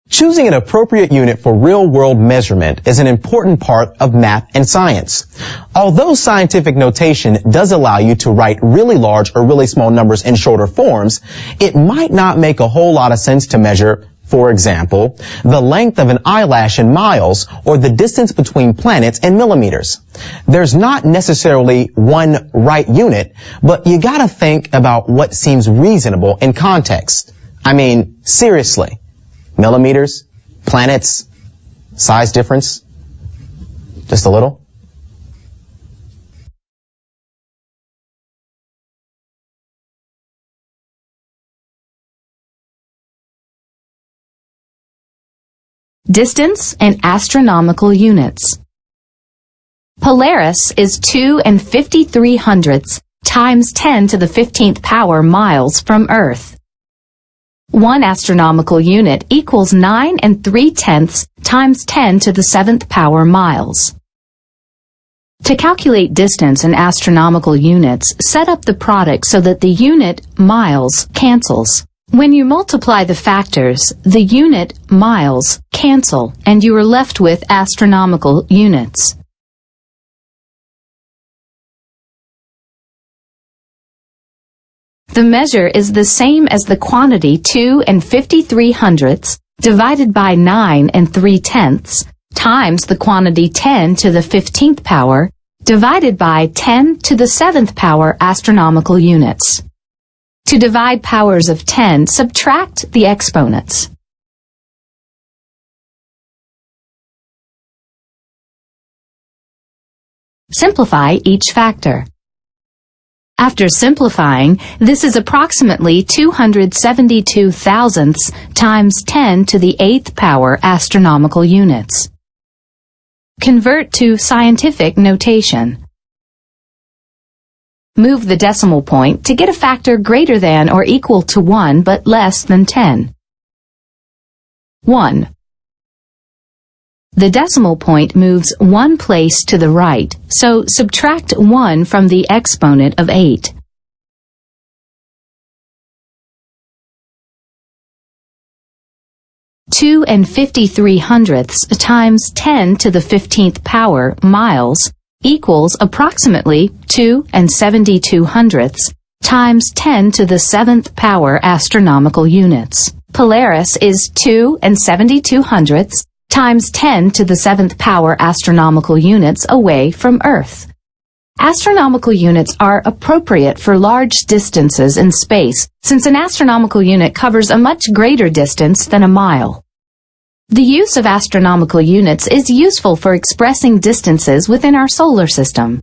Choosing an appropriate unit for real-world measurement is an important part of math and science. Although scientific notation does allow you to write really large or really small numbers in shorter forms, it might not make a whole lot of sense to measure, for example, the length of an eyelash in miles or the distance between planets in millimeters. There's not necessarily one right unit, but you gotta think about what seems reasonable in context. I mean, seriously. Millimeters, planets, size difference, just a little. Distance in astronomical units. Polaris is 2 5300 times 10 to the 15th power miles from Earth. 1 astronomical unit equals 9 3/10 times 10 to the 7th power miles. To calculate distance in astronomical units, set up the product so that the unit miles cancels. When you multiply the factors, the unit miles cancel, and you are left with astronomical units. The measure is the same as the quantity 2 5300 divided by 9 3/10 times the quantity 10 to the 15th power divided by 10 to the 7th power astronomical units. To divide powers of 10, subtract the exponents. Simplify each factor. After simplifying, this is approximately 272 thousandths times 10 to the 8th power astronomical units. Convert to scientific notation. Move the decimal point to get a factor greater than or equal to 1 but less than 10. 1. The decimal point moves one place to the right, so subtract 1 from the exponent of 8. Two 5300 times 10 to the 15th power miles equals approximately 2 7200 times 10 to the 7th power astronomical units. Polaris is 2 7200 times 10 to the 7th power astronomical units away from Earth. Astronomical units are appropriate for large distances in space, since an astronomical unit covers a much greater distance than a mile. The use of astronomical units is useful for expressing distances within our solar system.